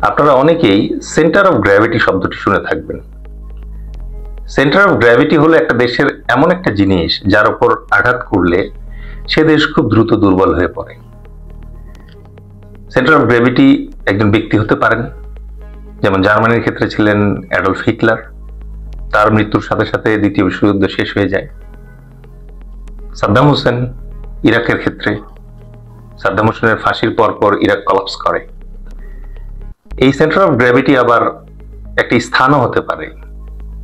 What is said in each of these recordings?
আপনারা অনেকেই centre of gravity শব্দটি শুনে থাকবেন। সেন্টার অফ গ্র্যাভিটি হলো একটা দেশের এমন একটা জিনিস যার উপর আঘাত করলে সে দেশ খুব দ্রুত দুর্বল হয়ে পড়ে। সেন্টার অফ গ্র্যাভিটি একজন ব্যক্তি হতে পারেন, যেমন জার্মানির ক্ষেত্রে ছিলেন অ্যাডলফ হিটলার। তার মৃত্যুর সাথে সাথে দ্বিতীয় বিশ্বযুদ্ধ শেষ হয়ে যায়। সাদ্দাম হোসেন ইরাকের ক্ষেত্রে, সাদ্দাম হোসেনের ফাঁসির পর ইরাক কলাপস করে। এই সেন্টার অফ গ্র্যাভিটি আবার একটি স্থানও হতে পারে,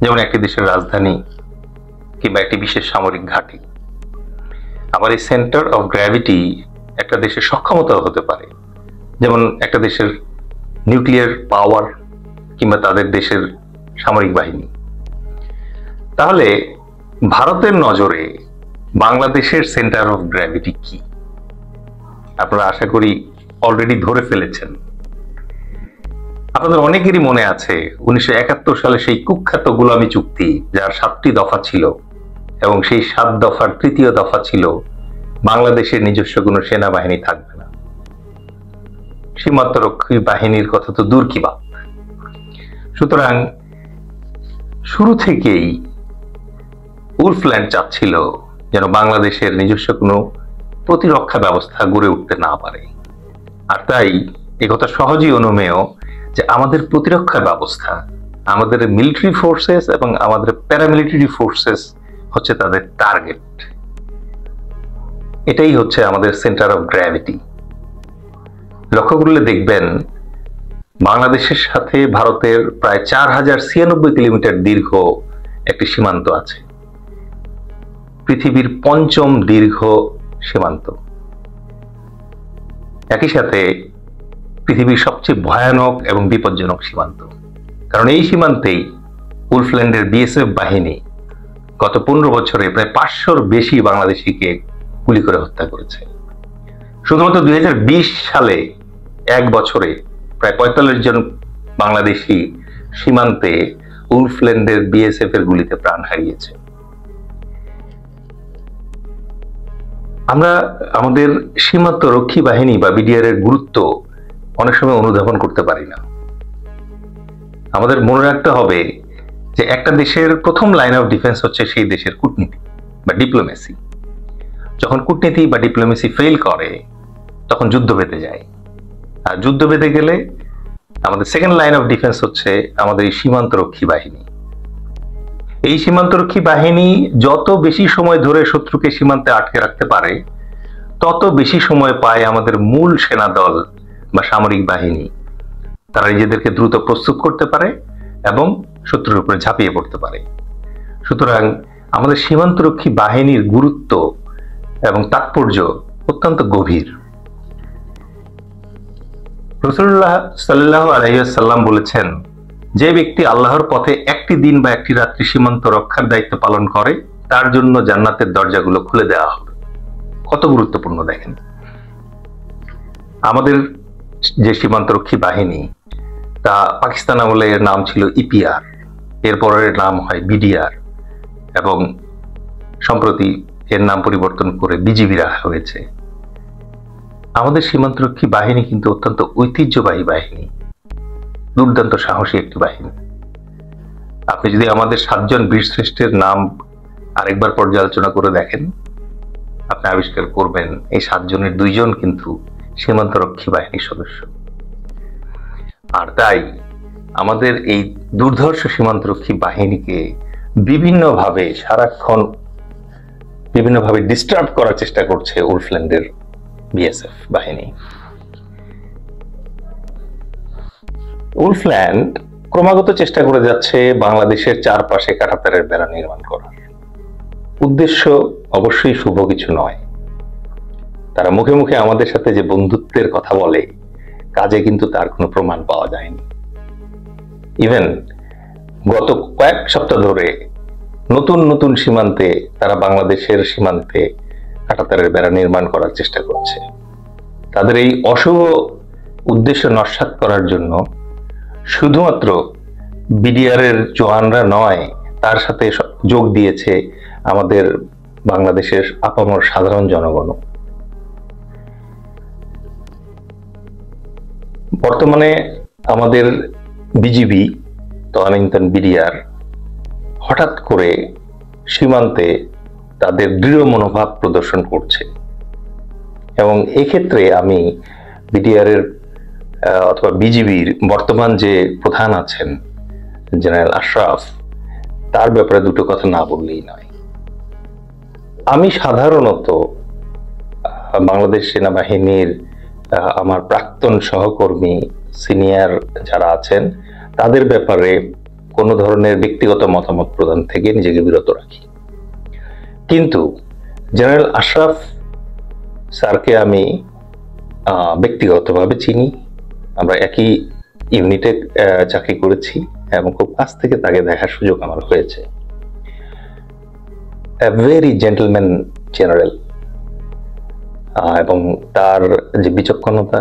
যেমন একটি দেশের রাজধানী কিংবা একটি বিশেষ সামরিক ঘাঁটি। আবার এই সেন্টার অফ গ্র্যাভিটি একটা দেশের সক্ষমতাও হতে পারে, যেমন একটা দেশের নিউক্লিয়ার পাওয়ার কিংবা তাদের দেশের সামরিক বাহিনী। তাহলে ভারতের নজরে বাংলাদেশের সেন্টার অফ গ্র্যাভিটি কি? আপনারা আশা করি অলরেডি ধরে ফেলেছেন। আপনাদের অনেকেরই মনে আছে 1971 সালে সেই কুখ্যাত গোলামী চুক্তি, যার 7টি দফা ছিল, এবং সেই 7 দফার তৃতীয় দফা ছিল বাংলাদেশের নিজস্ব কোনো সেনাবাহিনী থাকবে না। সীমান্তরক্ষী বাহিনীর কথা তো দূর কি বাত। সুতরাং শুরু থেকেই উলফল্যান্ড চাচ্ছিল যেন বাংলাদেশের নিজস্ব কোনো প্রতিরক্ষা ব্যবস্থা গড়ে উঠতে না পারে। আর তাই একথা সহজেই অনুমেয় যে আমাদের প্রতিরক্ষা ব্যবস্থা, আমাদের মিলিটারি ফোর্সেস এবং আমাদের প্যারামিলিটারি ফোর্সেস হচ্ছে তাদের টার্গেট। এটাই হচ্ছে আমাদের সেন্টার অফ গ্র্যাভিটি। লক্ষ্য করলে দেখবেন বাংলাদেশের সাথে ভারতের প্রায় 4096 কিলোমিটার দীর্ঘ একটি সীমান্ত আছে, পৃথিবীর 5ম দীর্ঘ সীমান্ত। একই সাথে পৃথিবীর সবচেয়ে ভয়ানক এবং বিপজ্জনক সীমান্ত, কারণ এই সীমান্তেই উলফল্যান্ডের বিএসএফ বাহিনী গত 15 বছরে প্রায় 500-র বেশি বাংলাদেশিকে গুলি করে হত্যা করেছে। শুধুমাত্র 2020 সালে এক বছরে প্রায় 45 জন বাংলাদেশি সীমান্তে উলফল্যান্ডের বিএসএফ এর গুলিতে প্রাণ হারিয়েছে। আমরা আমাদের সীমান্ত রক্ষী বাহিনী বা বিডিআর এর গুরুত্ব অনেক সময় অনুধাবন করতে পারি না। আমাদের মনে রাখতে হবে যে একটা দেশের প্রথম লাইন অফ ডিফেন্স হচ্ছে সেই দেশের কূটনীতি বা ডিপ্লোমেসি। যখন কূটনীতি বা ডিপ্লোমেসি ফেল করে তখন যুদ্ধ বেঁধে যায়, আর যুদ্ধ বেঁধে গেলে আমাদের সেকেন্ড লাইন অফ ডিফেন্স হচ্ছে আমাদের এই সীমান্তরক্ষী বাহিনী। এই সীমান্তরক্ষী বাহিনী যত বেশি সময় ধরে শত্রুকে সীমান্তে আটকে রাখতে পারে, তত বেশি সময় পায় আমাদের মূল সেনা দল বা সামরিক বাহিনী। তারা নিজেদেরকে দ্রুত প্রস্তুত করতে পারে এবং শত্রুর উপরে ঝাঁপিয়ে পড়তে পারে। সুতরাং আমাদের সীমান্তরক্ষী বাহিনীর গুরুত্ব এবং তাৎপর্য অত্যন্ত গভীর। রাসূলুল্লাহ সাল্লাল্লাহু আলাইহি ওয়াসাল্লাম বলেছেন, যে ব্যক্তি আল্লাহর পথে একটি দিন বা একটি রাত্রি সীমান্ত রক্ষার দায়িত্ব পালন করে, তার জন্য জান্নাতের দরজাগুলো খুলে দেওয়া হবে। কত গুরুত্বপূর্ণ দেখেন। আমাদের যে সীমান্তরক্ষী বাহিনী, তা পাকিস্তান আমলে এর নাম ছিল ইপিআর, এরপরের নাম হয় বিডিআর, এবং সম্প্রতি এর নাম পরিবর্তন করে বিজিবি রাখা হয়েছে। আমাদের সীমান্তরক্ষী বাহিনী কিন্তু অত্যন্ত ঐতিহ্যবাহী বাহিনী, দুর্দান্ত সাহসী একটি বাহিনী। আপনি যদি আমাদের 7 জন বীরশ্রেষ্ঠের নাম আরেকবার পর্যালোচনা করে দেখেন, আপনি আবিষ্কার করবেন এই 7 জনের 2 জন কিন্তু সীমান্তরক্ষী বাহিনীর সদস্য। আর তাই আমাদের এই দুর্ধর্ষ সীমান্তরক্ষী বাহিনীকে বিভিন্নভাবে সারাক্ষণ বিভিন্নভাবে ডিস্টার্ব করার চেষ্টা করছে উলফল্যান্ডের বিএসএফ বাহিনী। উলফল্যান্ড ক্রমাগত চেষ্টা করে যাচ্ছে বাংলাদেশের চারপাশে কাঁটাতারের বেড়া নির্মাণ করার। উদ্দেশ্য অবশ্যই শুভ কিছু নয়। তারা মুখে মুখে আমাদের সাথে যে বন্ধুত্বের কথা বলে, কাজে কিন্তু তার কোনো প্রমাণ পাওয়া যায়নি। ইভেন গত কয়েক সপ্তাহ ধরে নতুন নতুন সীমান্তে তারা বাংলাদেশের সীমান্তে কাঁটাতারের বেড়া নির্মাণ করার চেষ্টা করছে। তাদের এই অশুভ উদ্দেশ্য নস্যাৎ করার জন্য শুধুমাত্র বিডিআর এর জওয়ানরা নয়, তার সাথে যোগ দিয়েছে আমাদের বাংলাদেশের আপামর সাধারণ জনগণ। বর্তমানে আমাদের বিজিবি তদানীন্তন বিডিআর হঠাৎ করে সীমান্তে তাদের দৃঢ় মনোভাব প্রদর্শন করছে, এবং এক্ষেত্রে আমি বিডিআর এর অথবা বিজিবির বর্তমান যে প্রধান আছেন জেনারেল আশরাফ, তার ব্যাপারে দুটো কথা না বললেই নয়। আমি সাধারণত বাংলাদেশ সেনাবাহিনীর আমার প্রাক্তন সহকর্মী সিনিয়র যারা আছেন তাদের ব্যাপারে কোনো ধরনের ব্যক্তিগত মতামত প্রদান থেকে নিজেকে বিরত রাখি, কিন্তু জেনারেল আশরাফ স্যারকে আমি ব্যক্তিগতভাবে চিনি। আমরা একই ইউনিটে চাকরি করেছি এবং খুব কাছ থেকে তাকে দেখার সুযোগ আমার হয়েছে। ভেরি জেন্টলম্যান জেনারেল, এবং তার যে বিচক্ষণতা,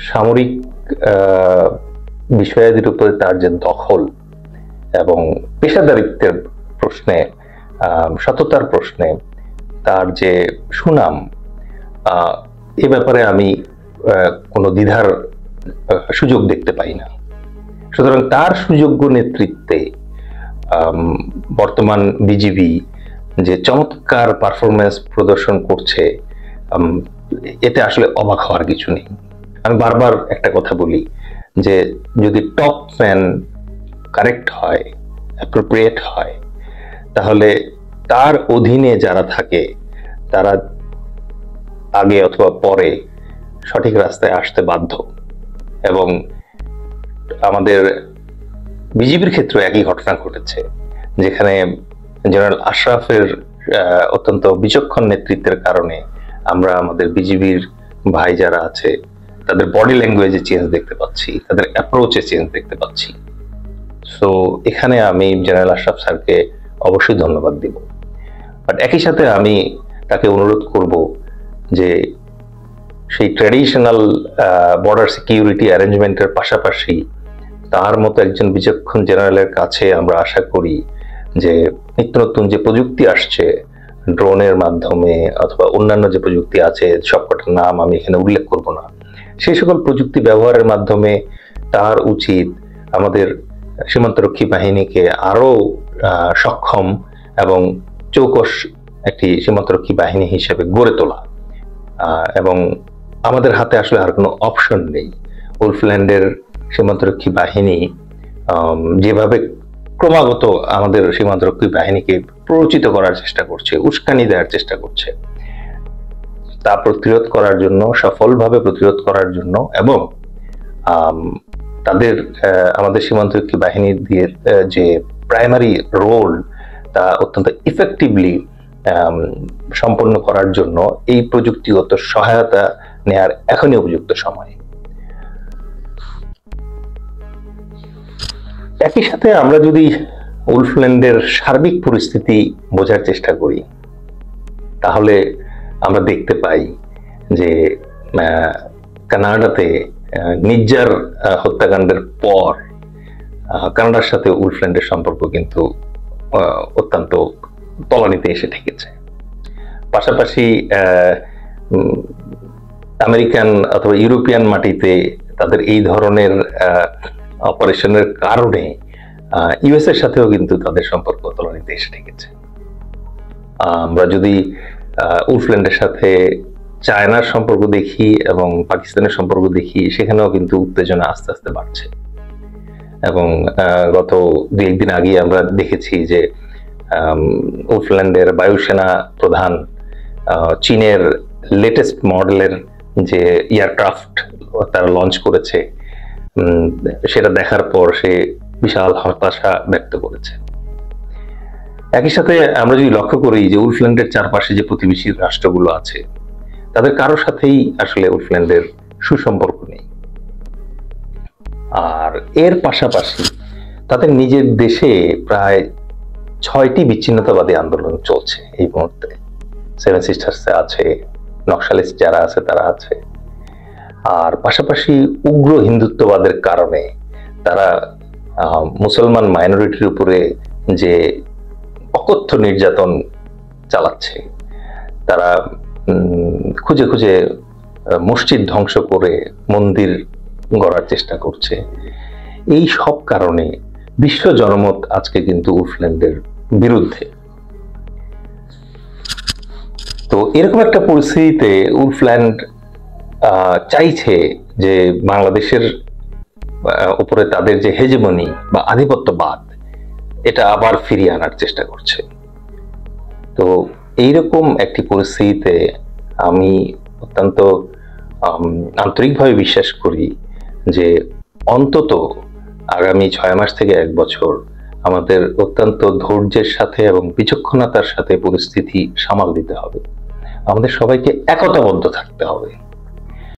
সামরিক বিষয়াদির উপরে তার যে দখল এবং পেশাদারিত্বের প্রশ্নে, সততার প্রশ্নে তার যে সুনাম, এ ব্যাপারে আমি কোনো দ্বিধার সুযোগ দেখতে পাই না। সুতরাং তার সুযোগ্য নেতৃত্বে বর্তমান বিজিবি যে চমৎকার পারফরমেন্স প্রদর্শন করছে, এতে আসলে অবাক হওয়ার কিছু নেই। আমি বারবার একটা কথা বলি যে যদি টপ ম্যান কারেক্ট হয়, অ্যাপ্রোপ্রিয়েট হয়, তাহলে তার অধীনে যারা থাকে তারা আগে অথবা পরে সঠিক রাস্তায় আসতে বাধ্য। এবং আমাদের বিজিবির ক্ষেত্রে একই ঘটনা ঘটেছে, যেখানে জেনারেল আশরাফের অত্যন্ত বিচক্ষণ নেতৃত্বের কারণে আমরা আমাদের বিজিবির ভাই যারা আছে তাদের বডি ল্যাঙ্গুয়েজে চেঞ্জ দেখতে পাচ্ছি, তাদের অ্যাপ্রোচে চেঞ্জ দেখতে পাচ্ছি। সো এখানে আমি জেনারেল আশরাফ স্যারকে অবশ্যই ধন্যবাদ দিব, বাট একই সাথে আমি তাকে অনুরোধ করব যে সেই ট্র্যাডিশনাল বর্ডার সিকিউরিটি অ্যারেঞ্জমেন্টের পাশাপাশি তার মতো একজন বিচক্ষণ জেনারেলের কাছে আমরা আশা করি যে নিত্য নতুন যে প্রযুক্তি আসছে ড্রোনের মাধ্যমে অথবা অন্যান্য যে প্রযুক্তি আছে, সবকটার নাম আমি এখানে উল্লেখ করব না, সেই সকল প্রযুক্তি ব্যবহারের মাধ্যমে তার উচিত আমাদের সীমান্তরক্ষী বাহিনীকে আরো সক্ষম এবং চৌকস একটি সীমান্তরক্ষী বাহিনী হিসেবে গড়ে তোলা। এবং আমাদের হাতে আসলে আর কোনো অপশন নেই। উলফল্যান্ডের সীমান্তরক্ষী বাহিনী যেভাবে ক্রমাগত আমাদের সীমান্তরক্ষী বাহিনীকে প্ররোচিত করার চেষ্টা করছে, উস্কানি দেওয়ার চেষ্টা করছে, তা প্রতিরোধ করার জন্য, সফলভাবে প্রতিরোধ করার জন্য এবং তাদের আমাদের সীমান্তরক্ষী বাহিনীর দিয়ে যে প্রাইমারি রোল তা অত্যন্ত ইফেক্টিভলি সম্পন্ন করার জন্য এই প্রযুক্তিগত সহায়তা নেয়ার এখনই উপযুক্ত সময়। একই সাথে আমরা যদি উলফল্যান্ডের সার্বিক পরিস্থিতি বোঝার চেষ্টা করি, তাহলে আমরা দেখতে পাই যে কানাডাতে নিজ্জার হত্যাকাণ্ডের পর কানাডার সাথে উলফল্যান্ডের সম্পর্ক কিন্তু অত্যন্ত তলানিতে এসে ঠেকেছে। পাশাপাশি আমেরিকান অথবা ইউরোপিয়ান মাটিতে তাদের এই ধরনের অপারেশনের কারণে ইউএস এর সাথেও কিন্তু তাদের সম্পর্ক তলানিতে এসে ঠেকেছে। আমরা যদি উলফল্যান্ডের সাথে চায়নার সম্পর্ক দেখি এবং পাকিস্তানের সম্পর্ক দেখি, সেখানেও কিন্তু উত্তেজনা আস্তে আস্তে বাড়ছে। এবং গত দুই একদিন আগে আমরা দেখেছি যে উলফল্যান্ডের বায়ুসেনা প্রধান চীনের লেটেস্ট মডেলের যে এয়ারক্রাফট তারা লঞ্চ করেছে, সেটা দেখার পর সে বিশাল হতাশা ব্যক্ত করেছে। একই সাথে আমরা যদি লক্ষ্য করি যে উলফল্যান্ডের চারপাশে যে প্রতিবেশী রাষ্ট্রগুলো আছে, তাদের কারোর সাথেই আসলে উলফল্যান্ডের সুসম্পর্ক নেই। আর এর পাশাপাশি তাদের নিজের দেশে প্রায় 6টি বিচ্ছিন্নতাবাদী আন্দোলন চলছে এই মুহূর্তে। সেভেন সিস্টার্সে আছে, নকশালিস্ট যারা আছে তারা আছে। আর পাশাপাশি উগ্র হিন্দুত্ববাদের কারণে তারা মুসলমান মাইনরিটির উপরে যে অকথ্য নির্যাতন চালাচ্ছে, তারা খুঁজে খুঁজে মসজিদ ধ্বংস করে, মন্দির গড়ার চেষ্টা করছে। এই সব কারণে বিশ্ব জনমত আজকে কিন্তু উলফল্যান্ডের বিরুদ্ধে। তো এরকম একটা পরিস্থিতিতে উলফল্যান্ড চাইছে যে বাংলাদেশের উপরে তাদের যে হেজেমনি বা আধিপত্যবাদ, এটা আবার ফিরিয়ে আনার চেষ্টা করছে। তো এইরকম একটি পরিস্থিতিতে আমি অত্যন্ত আন্তরিকভাবে বিশ্বাস করি যে অন্তত আগামী 6 মাস থেকে 1 বছর আমাদের অত্যন্ত ধৈর্যের সাথে এবং বিচক্ষণতার সাথে পরিস্থিতি সামাল দিতে হবে। আমাদের সবাইকে একতাবদ্ধ থাকতে হবে।